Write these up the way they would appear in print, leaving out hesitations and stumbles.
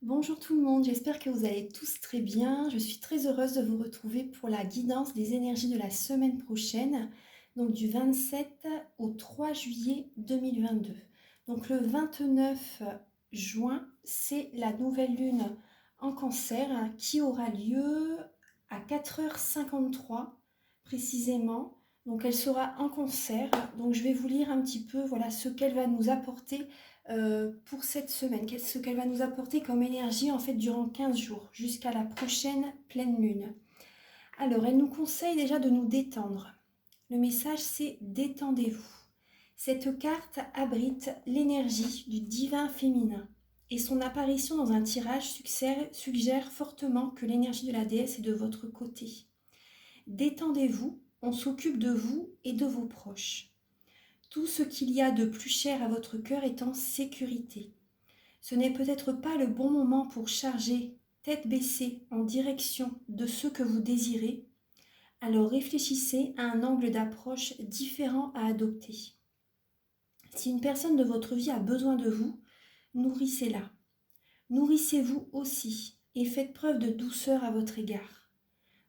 Bonjour tout le monde, j'espère que vous allez tous très bien. Je suis très heureuse de vous retrouver pour la guidance des énergies de la semaine prochaine, donc du 27 au 3 juillet 2022. Donc le 29 juin, c'est la nouvelle lune en cancer qui aura lieu à 4h53 précisément. Donc elle sera en cancer, donc je vais vous lire un petit peu voilà, ce qu'elle va nous apporter pour cette semaine, ce qu'elle va nous apporter comme énergie en fait durant 15 jours jusqu'à la prochaine pleine lune. Alors, elle nous conseille déjà de nous détendre. Le message c'est détendez-vous. Cette carte abrite l'énergie du divin féminin et son apparition dans un tirage suggère fortement que l'énergie de la déesse est de votre côté. Détendez-vous, on s'occupe de vous et de vos proches. Tout ce qu'il y a de plus cher à votre cœur est en sécurité. Ce n'est peut-être pas le bon moment pour charger, tête baissée, en direction de ce que vous désirez, alors réfléchissez à un angle d'approche différent à adopter. Si une personne de votre vie a besoin de vous, nourrissez-la. Nourrissez-vous aussi et faites preuve de douceur à votre égard.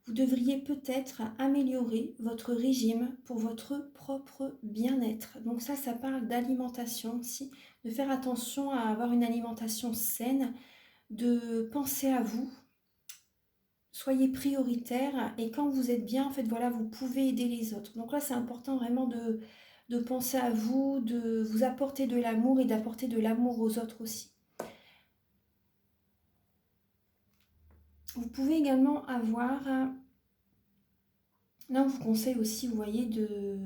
Vous devriez peut-être améliorer votre régime pour votre propre bien-être. Donc ça parle d'alimentation aussi, de faire attention à avoir une alimentation saine, de penser à vous, soyez prioritaire et quand vous êtes bien, en fait, voilà, vous pouvez aider les autres. Donc là, c'est important vraiment de penser à vous, de vous apporter de l'amour et d'apporter de l'amour aux autres aussi. Vous pouvez également avoir, là on vous conseille aussi, vous voyez, de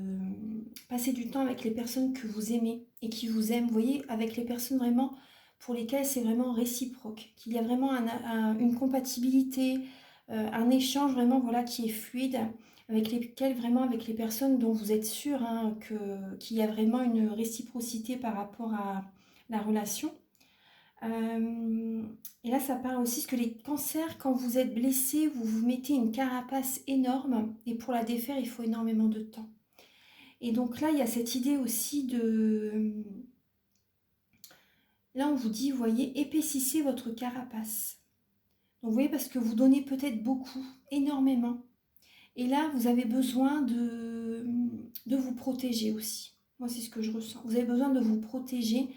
passer du temps avec les personnes que vous aimez et qui vous aiment, vous voyez, avec les personnes vraiment pour lesquelles c'est vraiment réciproque, qu'il y a vraiment une compatibilité, un échange vraiment voilà, qui est fluide, avec lesquels vraiment avec les personnes dont vous êtes sûr qu'il y a vraiment une réciprocité par rapport à la relation. Et là, ça parle aussi que les cancers, quand vous êtes blessé, vous vous mettez une carapace énorme et pour la défaire, il faut énormément de temps. Et donc là, il y a cette idée aussi de... Là, on vous dit, vous voyez, épaississez votre carapace. Donc vous voyez, parce que vous donnez peut-être beaucoup, énormément. Et là, vous avez besoin de vous protéger aussi. Moi, c'est ce que je ressens. Vous avez besoin de vous protéger.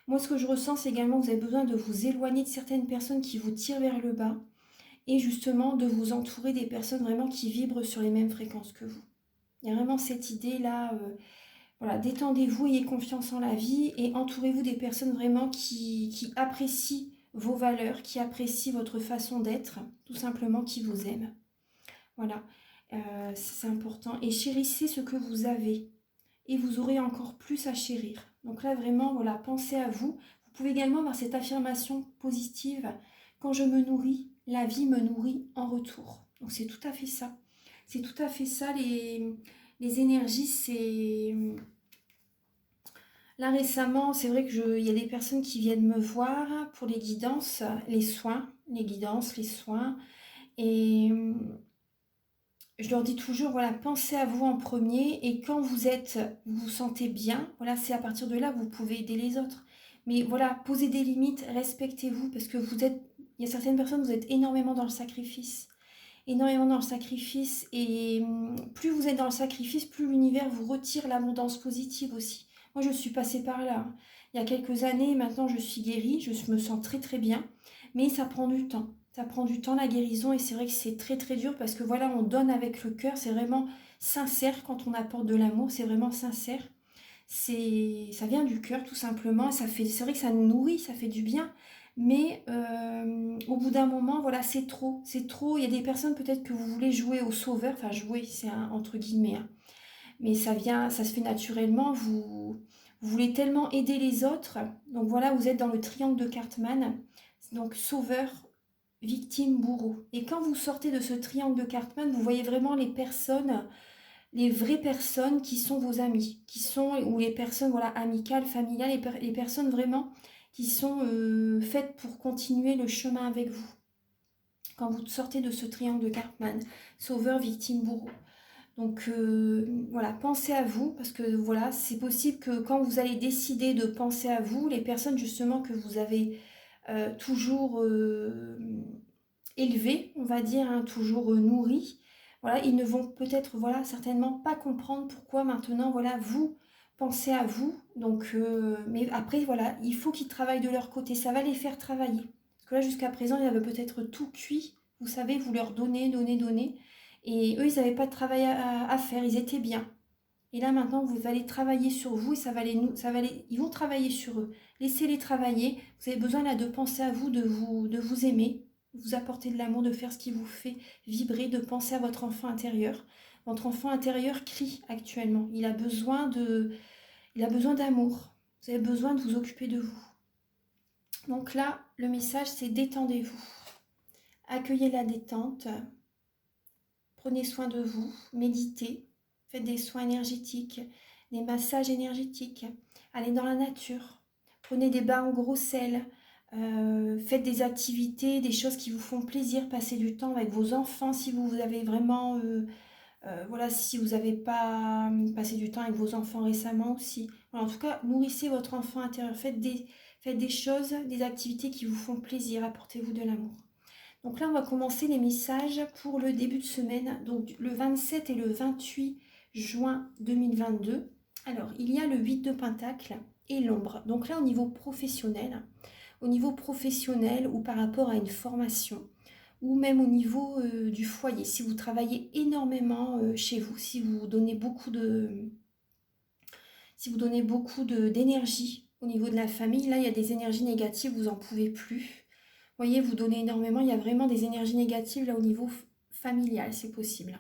Moi, ce que je ressens, c'est également que vous avez besoin de vous éloigner de certaines personnes qui vous tirent vers le bas et justement de vous entourer des personnes vraiment qui vibrent sur les mêmes fréquences que vous. Il y a vraiment cette idée-là, voilà, détendez-vous, ayez confiance en la vie et entourez-vous des personnes vraiment qui apprécient vos valeurs, qui apprécient votre façon d'être, tout simplement qui vous aiment. Voilà, c'est important. Et chérissez ce que vous avez et vous aurez encore plus à chérir. Donc là, vraiment, voilà, pensez à vous. Vous pouvez également avoir cette affirmation positive. Quand je me nourris, la vie me nourrit en retour. Donc c'est tout à fait ça. C'est tout à fait ça, les énergies, c'est... Là récemment, c'est vrai il y a des personnes qui viennent me voir pour les guidances, les soins, les guidances, les soins. Et je leur dis toujours, voilà, pensez à vous en premier et quand vous vous sentez bien, voilà, c'est à partir de là que vous pouvez aider les autres. Mais voilà, posez des limites, respectez-vous parce que il y a certaines personnes, vous êtes énormément dans le sacrifice. Énormément dans le sacrifice et plus vous êtes dans le sacrifice, plus l'univers vous retire l'abondance positive aussi. Moi, je suis passée par là. Il y a quelques années, maintenant je suis guérie, je me sens très très bien, mais ça prend du temps. Ça prend du temps la guérison et c'est vrai que c'est très très dur parce que voilà, on donne avec le cœur, c'est vraiment sincère quand on apporte de l'amour, c'est vraiment sincère. Ça vient du cœur tout simplement, c'est vrai que ça nous nourrit, ça fait du bien, mais au bout d'un moment, voilà, c'est trop. Il y a des personnes peut-être que vous voulez jouer au sauveur, enfin jouer, c'est entre guillemets, hein, mais ça se fait naturellement. Vous voulez tellement aider les autres, donc voilà, vous êtes dans le triangle de Cartman, donc sauveur, victime, bourreau. Et quand vous sortez de ce triangle de Cartman, vous voyez vraiment les vraies personnes qui sont vos amis, ou les personnes voilà, amicales, familiales, les personnes vraiment qui sont faites pour continuer le chemin avec vous. Quand vous sortez de ce triangle de Cartman, sauveur, victime, bourreau. Donc voilà, pensez à vous, parce que voilà, c'est possible que quand vous allez décider de penser à vous, les personnes justement que vous avez toujours élevés, on va dire, hein, toujours nourris. Voilà, ils ne vont peut-être, voilà, certainement pas comprendre pourquoi maintenant, voilà, vous pensez à vous. Donc, mais après, voilà, il faut qu'ils travaillent de leur côté. Ça va les faire travailler. Parce que là, jusqu'à présent, ils avaient peut-être tout cuit. Vous savez, vous leur donnez, donnez, donnez. Et eux, ils n'avaient pas de travail à faire. Ils étaient bien. Et là, maintenant, vous allez travailler sur vous et ils vont travailler sur eux. Laissez-les travailler. Vous avez besoin là de penser à vous, de vous aimer, de vous apporter de l'amour, de faire ce qui vous fait vibrer, de penser à votre enfant intérieur. Votre enfant intérieur crie actuellement. Il a besoin d'amour. Vous avez besoin de vous occuper de vous. Donc là, le message, c'est détendez-vous. Accueillez la détente. Prenez soin de vous. Méditez. Faites des soins énergétiques, des massages énergétiques. Allez dans la nature. Prenez des bains en gros sel. Faites des activités, des choses qui vous font plaisir. Passez du temps avec vos enfants si vous avez vraiment... voilà, si vous n'avez pas passé du temps avec vos enfants récemment aussi. Voilà, en tout cas, nourrissez votre enfant intérieur. Faites des choses, des activités qui vous font plaisir. Apportez-vous de l'amour. Donc là, on va commencer les messages pour le début de semaine. Donc le 27 et le 28 juin 2022. Alors, il y a le 8 de Pentacle et l'ombre. Donc là, au niveau professionnel ou par rapport à une formation, ou même au niveau du foyer, si vous travaillez énormément chez vous, si vous donnez beaucoup d'énergie au niveau de la famille, là il y a des énergies négatives, vous n'en pouvez plus. Vous voyez, vous donnez énormément, il y a vraiment des énergies négatives là au niveau familial, c'est possible,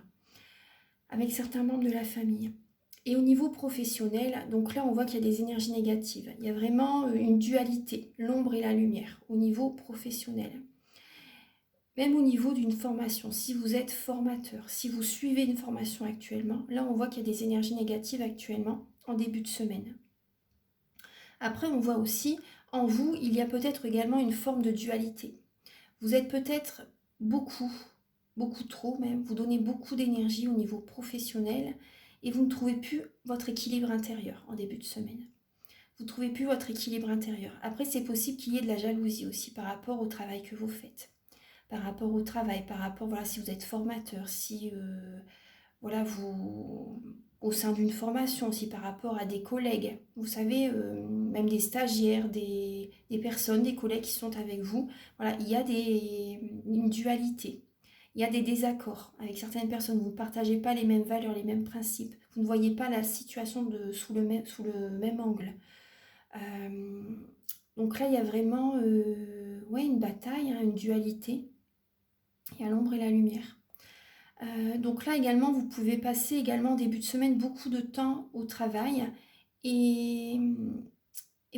avec certains membres de la famille. Et au niveau professionnel, donc là on voit qu'il y a des énergies négatives. Il y a vraiment une dualité, l'ombre et la lumière, au niveau professionnel. Même au niveau d'une formation, si vous êtes formateur, si vous suivez une formation actuellement, là on voit qu'il y a des énergies négatives actuellement en début de semaine. Après on voit aussi, en vous, il y a peut-être également une forme de dualité. Vous êtes peut-être beaucoup trop même, vous donnez beaucoup d'énergie au niveau professionnel et vous ne trouvez plus votre équilibre intérieur en début de semaine. Vous ne trouvez plus votre équilibre intérieur. Après c'est possible qu'il y ait de la jalousie aussi par rapport au travail que vous faites. Par rapport au travail, par rapport, voilà, si vous êtes formateur, si, voilà, vous, au sein d'une formation, aussi par rapport à des collègues, vous savez, même des stagiaires, des personnes, des collègues qui sont avec vous, voilà, il y a une dualité, il y a des désaccords avec certaines personnes, vous ne partagez pas les mêmes valeurs, les mêmes principes, vous ne voyez pas la situation sous le même angle. Donc là, il y a vraiment ouais, une bataille, hein, une dualité. Il y a l'ombre et la lumière. Donc là également, vous pouvez passer également en début de semaine beaucoup de temps au travail et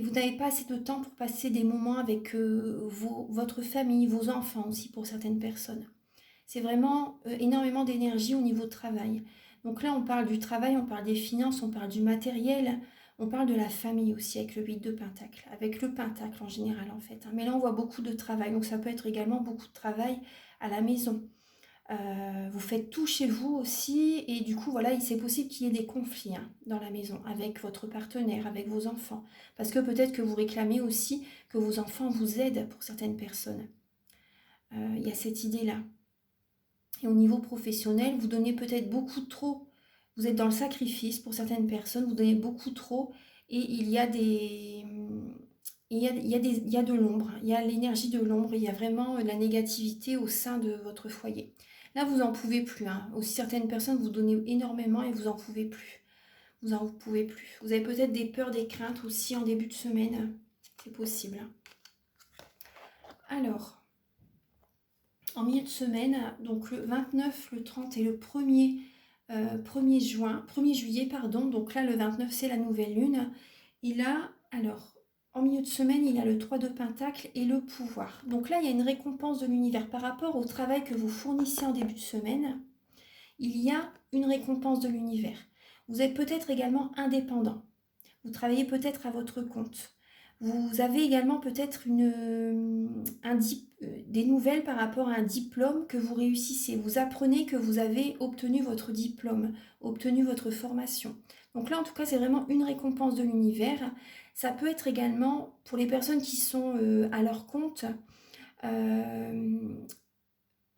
vous n'avez pas assez de temps pour passer des moments avec votre famille, vos enfants aussi pour certaines personnes. C'est vraiment énormément d'énergie au niveau de travail. Donc là, on parle du travail, on parle des finances, on parle du matériel, on parle de la famille aussi avec le 8 de Pentacle, avec le Pentacle en général en fait. Mais là, on voit beaucoup de travail, donc ça peut être également beaucoup de travail à la maison. Vous faites tout chez vous aussi et du coup voilà c'est possible qu'il y ait des conflits hein, dans la maison avec votre partenaire, avec vos enfants parce que peut-être que vous réclamez aussi que vos enfants vous aident pour certaines personnes. Il y a cette idée là et au niveau professionnel vous donnez peut-être beaucoup trop, vous êtes dans le sacrifice pour certaines personnes, vous donnez beaucoup trop et il y a de l'ombre, il y a l'énergie de l'ombre, il y a vraiment la négativité au sein de votre foyer. Là, vous n'en pouvez plus. Hein. Aussi, certaines personnes vous donnez énormément et vous n'en pouvez plus. Vous n'en pouvez plus. Vous avez peut-être des peurs, des craintes aussi en début de semaine. C'est possible. Alors, en milieu de semaine, donc le 29, le 30 et le 1er juillet, pardon. Donc là, le 29, c'est la nouvelle lune. Il a, alors, en milieu de semaine, il a le 3 de Pentacle et le pouvoir. Donc là, il y a une récompense de l'univers par rapport au travail que vous fournissez en début de semaine. Il y a une récompense de l'univers. Vous êtes peut-être également indépendant. Vous travaillez peut-être à votre compte. Vous avez également peut-être des nouvelles par rapport à un diplôme que vous réussissez. Vous apprenez que vous avez obtenu votre diplôme, obtenu votre formation. Donc là, en tout cas, c'est vraiment une récompense de l'univers. Ça peut être également pour les personnes qui sont à leur compte. euh,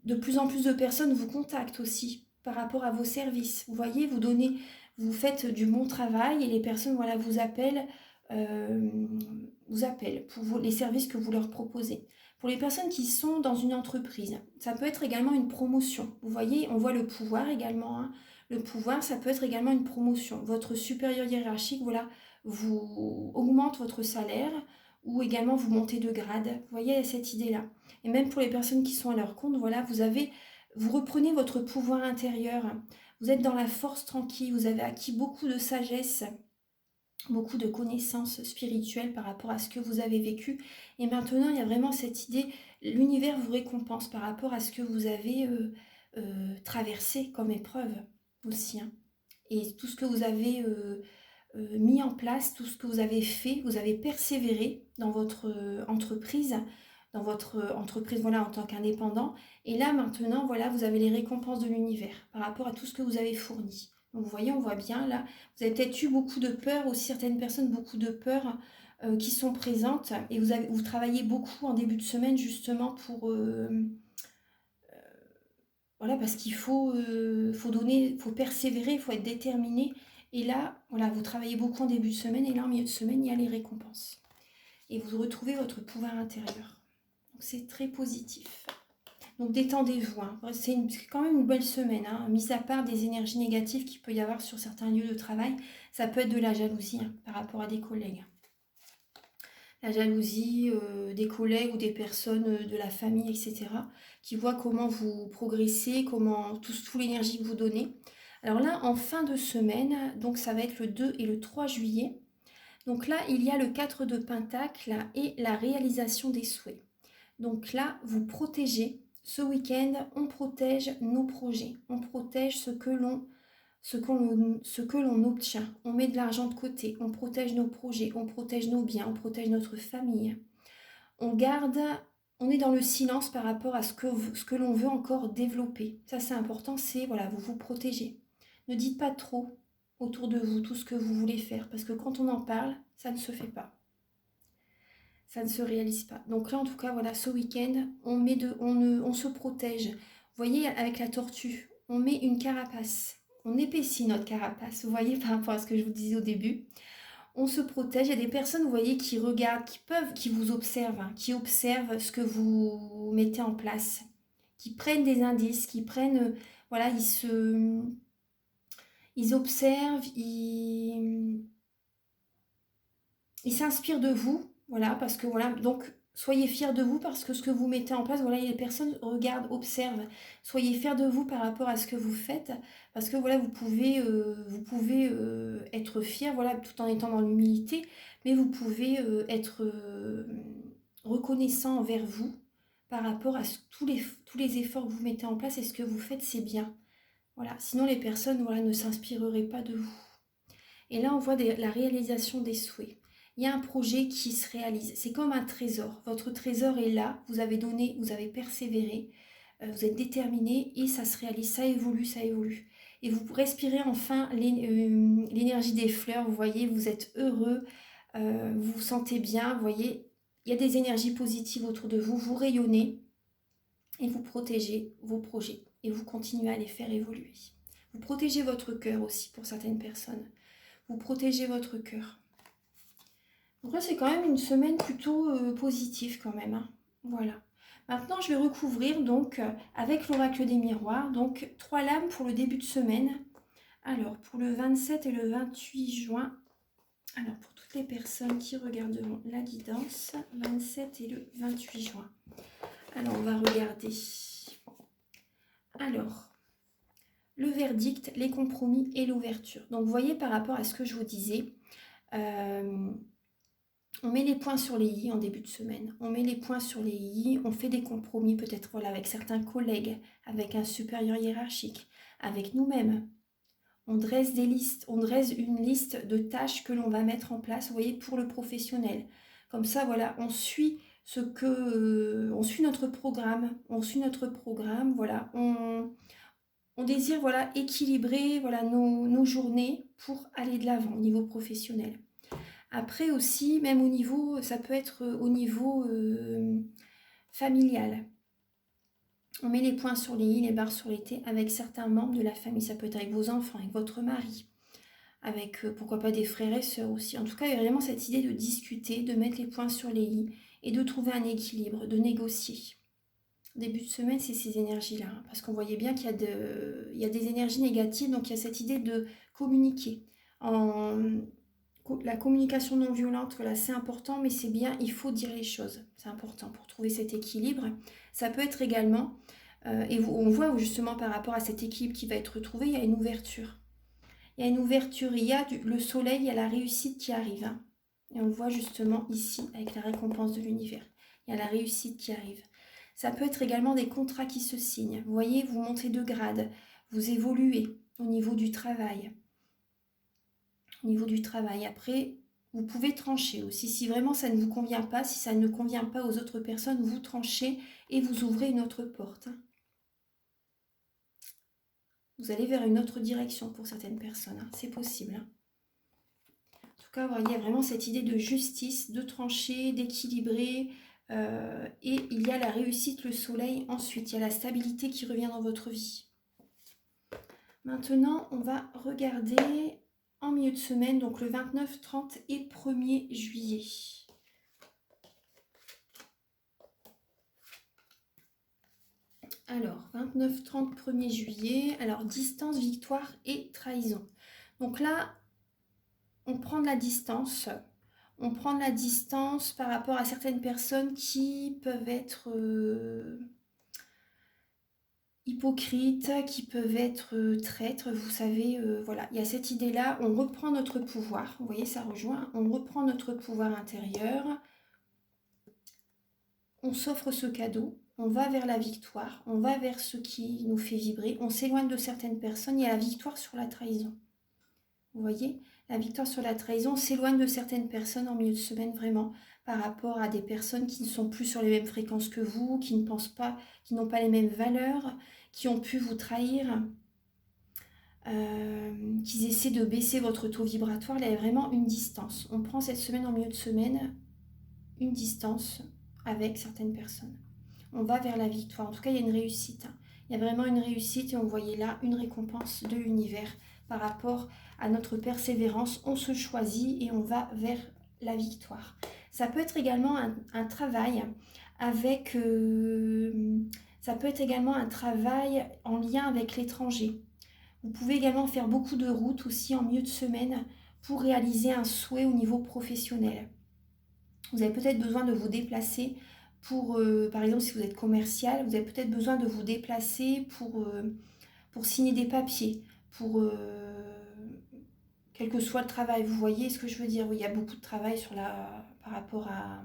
de plus en plus de personnes vous contactent aussi par rapport à vos services. Vous voyez, vous donnez, vous faites du bon travail et les personnes voilà, euh, vous appellent pour les services que vous leur proposez. Pour les personnes qui sont dans une entreprise, ça peut être également une promotion. Vous voyez, on voit le pouvoir également, hein. Le pouvoir, ça peut être également une promotion. Votre supérieur hiérarchique, voilà, vous augmente votre salaire ou également vous montez de grade. Vous voyez cette idée-là. Et même pour les personnes qui sont à leur compte, voilà, vous reprenez votre pouvoir intérieur. Vous êtes dans la force tranquille. Vous avez acquis beaucoup de sagesse, beaucoup de connaissances spirituelles par rapport à ce que vous avez vécu. Et maintenant, il y a vraiment cette idée, l'univers vous récompense par rapport à ce que vous avez traversé comme épreuve aussi, hein. Et tout ce que vous avez mis en place, tout ce que vous avez fait, vous avez persévéré dans votre entreprise voilà, en tant qu'indépendant. Et là, maintenant, voilà, vous avez les récompenses de l'univers par rapport à tout ce que vous avez fourni. Donc, vous voyez, on voit bien, là, vous avez peut-être eu beaucoup de peur, aussi certaines personnes, beaucoup de peur qui sont présentes. Et vous travaillez beaucoup en début de semaine, justement, pour... voilà, parce qu'il faut donner, il faut persévérer, il faut être déterminé. Et là, voilà, vous travaillez beaucoup en début de semaine et là, en milieu de semaine, il y a les récompenses. Et vous retrouvez votre pouvoir intérieur. Donc, c'est très positif. Donc, détendez-vous, hein. C'est quand même une belle semaine, hein. Mis à part des énergies négatives qu'il peut y avoir sur certains lieux de travail, ça peut être de la jalousie, hein, par rapport à des collègues. La jalousie des collègues ou des personnes de la famille, etc., qui voient comment vous progressez, comment toute l'énergie que vous donnez. Alors là, en fin de semaine, donc ça va être le 2 et le 3 juillet, donc là, il y a le 4 de Pentacle et la réalisation des souhaits. Donc là, vous protégez. Ce week-end, on protège nos projets, on protège ce que l'on obtient. On met de l'argent de côté, on protège nos projets, on protège nos biens, on protège notre famille. On garde, on est dans le silence par rapport à ce que l'on veut encore développer. Ça, c'est important, c'est, voilà, vous vous protégez. Ne dites pas trop autour de vous tout ce que vous voulez faire, parce que quand on en parle, ça ne se fait pas. Ça ne se réalise pas. Donc là, en tout cas, voilà, ce week-end, on se protège. Vous voyez, avec la tortue, on met une carapace. On épaissit notre carapace, vous voyez, par rapport à ce que je vous disais au début. On se protège. Il y a des personnes, vous voyez, qui regardent, qui vous observent, hein, qui observent ce que vous mettez en place, qui prennent des indices, qui prennent, voilà, ils observent, ils s'inspirent de vous, voilà, parce que voilà, donc soyez fiers de vous parce que ce que vous mettez en place, voilà, les personnes regardent, observent. Soyez fiers de vous par rapport à ce que vous faites, parce que voilà, vous pouvez être fiers, voilà, tout en étant dans l'humilité, mais vous pouvez être reconnaissant envers vous par rapport à tous les efforts que vous mettez en place et ce que vous faites, c'est bien. Voilà, sinon les personnes voilà, ne s'inspireraient pas de vous. Et là, on voit la réalisation des souhaits. Il y a un projet qui se réalise. C'est comme un trésor. Votre trésor est là. Vous avez donné, vous avez persévéré, vous êtes déterminé et ça se réalise. Ça évolue, ça évolue. Et vous respirez enfin l'énergie des fleurs. Vous voyez, vous êtes heureux, vous vous sentez bien. Vous voyez, il y a des énergies positives autour de vous. Vous rayonnez et vous protégez vos projets et vous continuez à les faire évoluer. Vous protégez votre cœur aussi pour certaines personnes. Vous protégez votre cœur. Donc là, c'est quand même une semaine plutôt positive quand même, hein. Voilà. Maintenant, je vais recouvrir donc avec l'oracle des miroirs. Donc 3 lames pour le début de semaine. Alors, pour le 27 et le 28 juin. Alors, pour toutes les personnes qui regarderont la guidance, 27 et le 28 juin. Alors, on va regarder. Alors, le verdict, les compromis et l'ouverture. Donc, vous voyez par rapport à ce que je vous disais, on met les points sur les i en début de semaine. On met les points sur les i, on fait des compromis peut-être voilà, avec certains collègues, avec un supérieur hiérarchique, avec nous-mêmes. On dresse des listes, on dresse une liste de tâches que l'on va mettre en place, vous voyez, pour le professionnel. Comme ça, voilà, on suit on suit notre programme, voilà, on désire voilà, équilibrer voilà, nos journées pour aller de l'avant au niveau professionnel. Après aussi, même au niveau, ça peut être au niveau familial. On met les points sur les i, les barres sur les t avec certains membres de la famille. Ça peut être avec vos enfants, avec votre mari, avec pourquoi pas des frères et sœurs aussi. En tout cas, il y a vraiment cette idée de discuter, de mettre les points sur les i et de trouver un équilibre, de négocier. Début de semaine, c'est ces énergies-là. Parce qu'on voyait bien qu'il y a des énergies négatives, donc il y a cette idée de communiquer. La communication non violente, voilà, c'est important, mais c'est bien, il faut dire les choses. C'est important pour trouver cet équilibre. Ça peut être également, on voit justement par rapport à cet équilibre qui va être retrouvé, il y a une ouverture. Il y a une ouverture, il y a le soleil, il y a la réussite qui arrive. Hein. Et on le voit justement ici avec la récompense de l'univers. Il y a la réussite qui arrive. Ça peut être également des contrats qui se signent. Vous voyez, vous montez de grade, vous évoluez au niveau du travail. Au niveau du travail. Après, vous pouvez trancher aussi. Si vraiment ça ne vous convient pas, si ça ne convient pas aux autres personnes, vous tranchez et vous ouvrez une autre porte. Vous allez vers une autre direction pour certaines personnes. Hein. C'est possible. Hein. En tout cas, il y a vraiment cette idée de justice, de trancher, d'équilibrer. Et il y a la réussite, le soleil. Ensuite, il y a la stabilité qui revient dans votre vie. Maintenant, on va regarder en milieu de semaine, donc le 29, 30 et 1er juillet. Alors, 29, 30, 1er juillet. Alors, distance, victoire et trahison. Donc là, on prend de la distance. On prend de la distance par rapport à certaines personnes qui peuvent être hypocrites, qui peuvent être traîtres. Vous savez, voilà, il y a cette idée-là. On reprend notre pouvoir. Vous voyez, ça rejoint. On reprend notre pouvoir intérieur. On s'offre ce cadeau. On va vers la victoire. On va vers ce qui nous fait vibrer. On s'éloigne de certaines personnes. Il y a la victoire sur la trahison. Vous voyez, la victoire sur la trahison, on s'éloigne de certaines personnes en milieu de semaine vraiment par rapport à des personnes qui ne sont plus sur les mêmes fréquences que vous, qui ne pensent pas, qui n'ont pas les mêmes valeurs, qui ont pu vous trahir, qui essaient de baisser votre taux vibratoire. Là, il y a vraiment une distance. On prend cette semaine en milieu de semaine, une distance avec certaines personnes. On va vers la victoire. En tout cas, il y a une réussite. Il y a vraiment une réussite et on voyait là une récompense de l'univers par rapport à notre persévérance. On se choisit et on va vers la victoire. Ça peut être également un travail avec... ça peut être également un travail en lien avec l'étranger. Vous pouvez également faire beaucoup de routes aussi en milieu de semaine pour réaliser un souhait au niveau professionnel. Vous avez peut-être besoin de vous déplacer pour, par exemple, si vous êtes commercial, vous avez peut-être besoin de vous déplacer pour signer des papiers, pour quel que soit le travail. Vous voyez ce que je veux dire? Oui, il y a beaucoup de travail par rapport à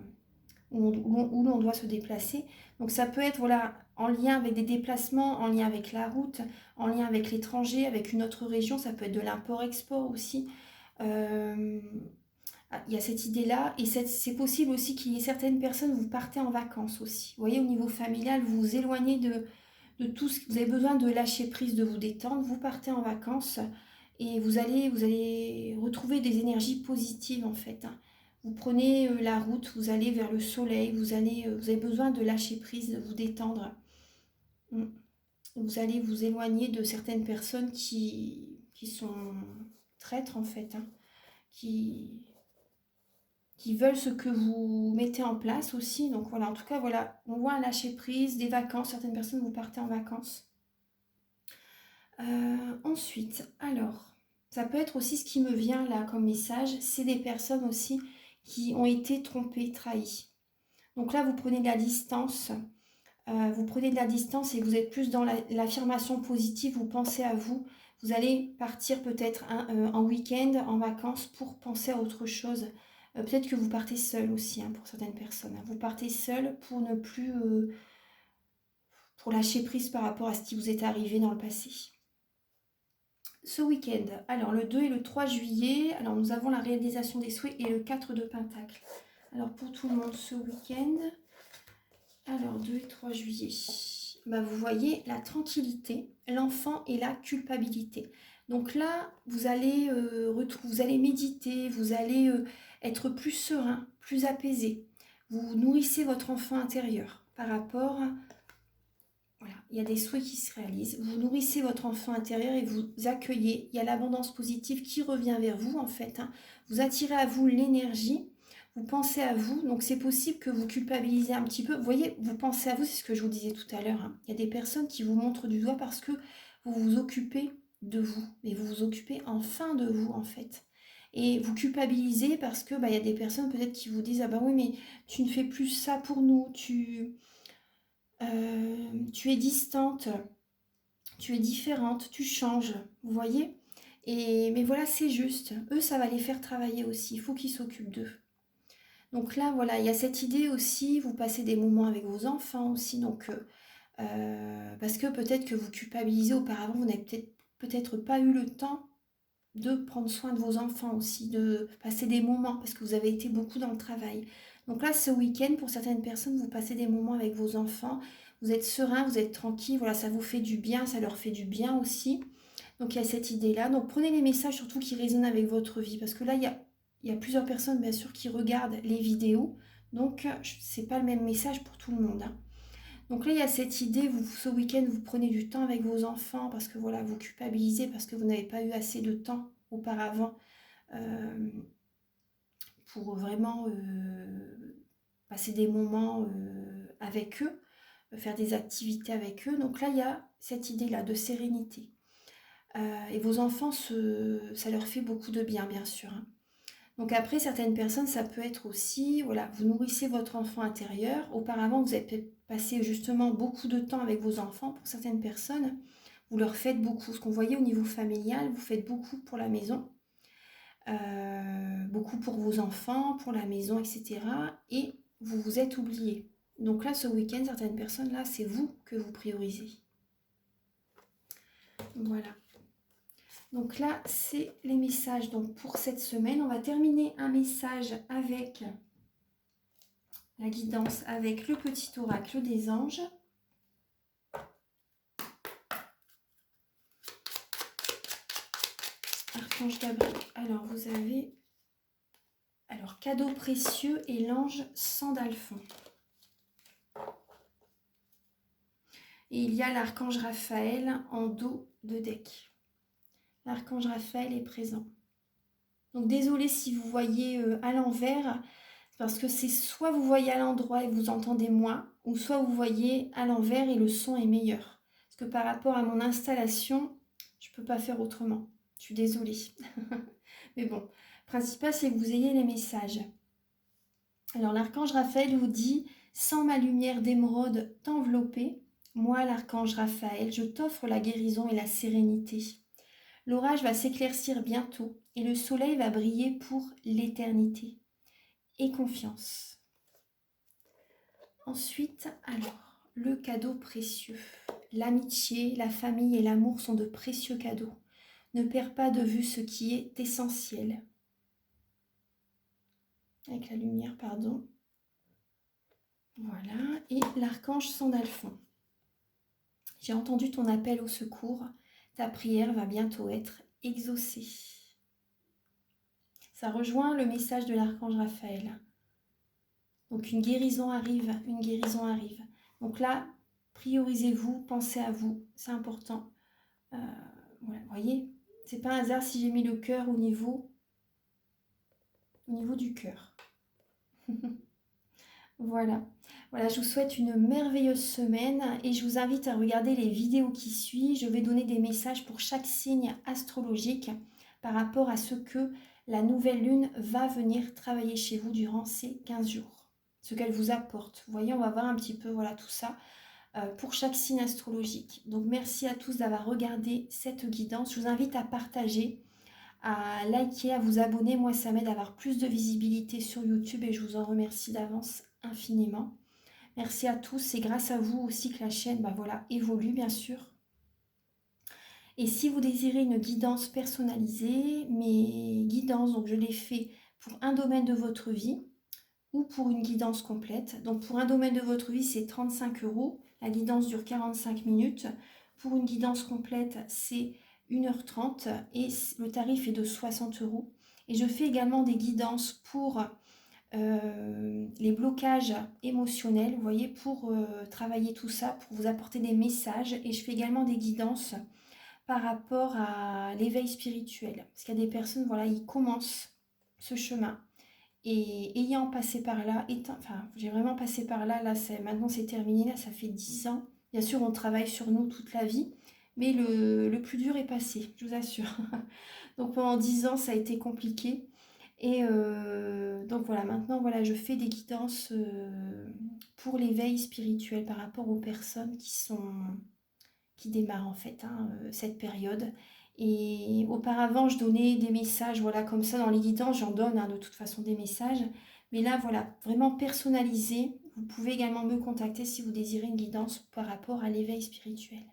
où l'on doit se déplacer. Donc ça peut être voilà, en lien avec des déplacements, en lien avec la route, en lien avec l'étranger, avec une autre région. Ça peut être de l'import-export aussi. Il y a cette idée-là, et c'est possible aussi qu'il y ait certaines personnes, vous partez en vacances aussi. Vous voyez, au niveau familial, vous vous éloignez de tout ce que vous avez besoin de lâcher prise, de vous détendre, vous partez en vacances et vous allez retrouver des énergies positives en fait. Hein. Vous prenez la route, vous allez vers le soleil, vous avez besoin de lâcher prise, de vous détendre. Vous allez vous éloigner de certaines personnes qui sont traîtres en fait, hein, qui veulent ce que vous mettez en place aussi. Donc voilà, en tout cas, voilà, on voit un lâcher-prise, des vacances. Certaines personnes, vous partez en vacances. Ensuite, alors, ça peut être aussi ce qui me vient là comme message, c'est des personnes aussi qui ont été trompées, trahies. Donc là, vous prenez de la distance. Vous prenez de la distance et vous êtes plus dans l'affirmation positive, vous pensez à vous. Vous allez partir peut-être en week-end, en vacances pour penser à autre chose. Peut-être que vous partez seul aussi hein, pour certaines personnes. Vous partez seul pour ne plus... pour lâcher prise par rapport à ce qui vous est arrivé dans le passé. Ce week-end, alors le 2 et le 3 juillet, alors nous avons la réalisation des souhaits et le 4 de Pentacle. Alors pour tout le monde ce week-end, alors 2 et 3 juillet. bah, vous voyez la tranquillité, l'enfant et la culpabilité. Donc là, vous allez méditer, vous allez être plus serein, plus apaisé. Vous nourrissez votre enfant intérieur par rapport à... Voilà, il y a des souhaits qui se réalisent. Vous nourrissez votre enfant intérieur et vous accueillez. Il y a l'abondance positive qui revient vers vous en fait, hein. Vous attirez à vous l'énergie. Vous pensez à vous. Donc c'est possible que vous culpabilisez un petit peu. Vous voyez, vous pensez à vous, c'est ce que je vous disais tout à l'heure, hein. Il y a des personnes qui vous montrent du doigt parce que vous vous occupez de vous. Mais vous vous occupez enfin de vous en fait. Et vous culpabilisez parce que il y a des personnes peut-être qui vous disent: ah bah oui, mais tu ne fais plus ça pour nous, tu es distante, tu es différente, tu changes, vous voyez. Mais voilà, c'est juste. Eux, ça va les faire travailler aussi. Il faut qu'ils s'occupent d'eux. Donc là, voilà, il y a cette idée aussi. Vous passez des moments avec vos enfants aussi. Donc, parce que peut-être que vous culpabilisez auparavant, vous n'avez peut-être pas eu le temps de prendre soin de vos enfants aussi, de passer des moments, parce que vous avez été beaucoup dans le travail. Donc là, ce week-end, pour certaines personnes, vous passez des moments avec vos enfants, vous êtes serein, vous êtes tranquille, voilà, ça vous fait du bien, ça leur fait du bien aussi. Donc il y a cette idée-là. Donc prenez les messages surtout qui résonnent avec votre vie, parce que là, il y a plusieurs personnes, bien sûr, qui regardent les vidéos. Donc, c'est pas le même message pour tout le monde, hein. Donc là, il y a cette idée, ce week-end, vous prenez du temps avec vos enfants parce que voilà, vous culpabilisez parce que vous n'avez pas eu assez de temps auparavant euh, pour vraiment passer des moments avec eux, faire des activités avec eux. Donc là, il y a cette idée-là de sérénité. Et vos enfants, ça leur fait beaucoup de bien, bien sûr, hein. Donc après, certaines personnes, ça peut être aussi, voilà, vous nourrissez votre enfant intérieur. Auparavant, vous avez peut-être passé justement beaucoup de temps avec vos enfants. Pour certaines personnes, vous leur faites beaucoup. Ce qu'on voyait au niveau familial, vous faites beaucoup pour la maison, beaucoup pour vos enfants, pour la maison, etc. Et vous vous êtes oublié. Donc là, ce week-end, certaines personnes, là, c'est vous que vous priorisez. Voilà. Donc là, c'est les messages donc pour cette semaine. On va terminer un message avec la guidance, avec le petit oracle des anges. Archange Gabriel. Alors, vous avez cadeau précieux et l'ange Sandalphon. Et il y a l'archange Raphaël en dos de deck. L'archange Raphaël est présent. Donc désolé si vous voyez à l'envers, parce que c'est soit vous voyez à l'endroit et vous entendez moins, ou soit vous voyez à l'envers et le son est meilleur. Parce que par rapport à mon installation, je ne peux pas faire autrement. Je suis désolée. Mais bon, le principal c'est que vous ayez les messages. Alors l'archange Raphaël vous dit: sans ma lumière d'émeraude t'envelopper, moi l'archange Raphaël, je t'offre la guérison et la sérénité. L'orage va s'éclaircir bientôt et le soleil va briller pour l'éternité. Et confiance. Ensuite, alors, le cadeau précieux. L'amitié, la famille et l'amour sont de précieux cadeaux. Ne perds pas de vue ce qui est essentiel. Avec la lumière, pardon. Voilà, et l'archange Sandalphon. J'ai entendu ton appel au secours. Ta prière va bientôt être exaucée. Ça rejoint le message de l'archange Raphaël. Donc une guérison arrive, une guérison arrive. Donc là, priorisez-vous, pensez à vous, c'est important. Voilà, vous voyez, c'est pas un hasard si j'ai mis le cœur au niveau du cœur. Voilà. Voilà, je vous souhaite une merveilleuse semaine et je vous invite à regarder les vidéos qui suivent. Je vais donner des messages pour chaque signe astrologique par rapport à ce que la nouvelle lune va venir travailler chez vous durant ces 15 jours. Ce qu'elle vous apporte. Vous voyez, on va voir un petit peu voilà, tout ça pour chaque signe astrologique. Donc merci à tous d'avoir regardé cette guidance. Je vous invite à partager, à liker, à vous abonner. Moi, ça m'aide à avoir plus de visibilité sur YouTube et je vous en remercie d'avance infiniment. Merci à tous. C'est grâce à vous aussi que la chaîne voilà, évolue, bien sûr. Et si vous désirez une guidance personnalisée, mes guidances, donc je les fais pour un domaine de votre vie, ou pour une guidance complète. Donc pour un domaine de votre vie, c'est 35 euros. La guidance dure 45 minutes. Pour une guidance complète, c'est 1h30 et le tarif est de 60 euros. Et je fais également des guidances pour les blocages émotionnels, vous voyez, pour travailler tout ça, pour vous apporter des messages. Et je fais également des guidances par rapport à l'éveil spirituel. Parce qu'il y a des personnes, voilà, ils commencent ce chemin. Et ayant passé par là, enfin, j'ai vraiment passé par là, maintenant c'est terminé, là, ça fait 10 ans. Bien sûr, on travaille sur nous toute la vie, mais le plus dur est passé, je vous assure. Donc pendant 10 ans, ça a été compliqué. Et donc voilà, maintenant, voilà, je fais des guidances pour l'éveil spirituel par rapport aux personnes qui démarrent en fait cette période. Et auparavant, je donnais des messages, voilà, comme ça dans les guidances, j'en donne de toute façon des messages. Mais là, voilà, vraiment personnalisé. Vous pouvez également me contacter si vous désirez une guidance par rapport à l'éveil spirituel.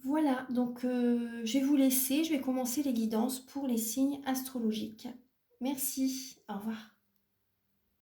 Voilà, donc je vais vous laisser, je vais commencer les guidances pour les signes astrologiques. Merci, au revoir.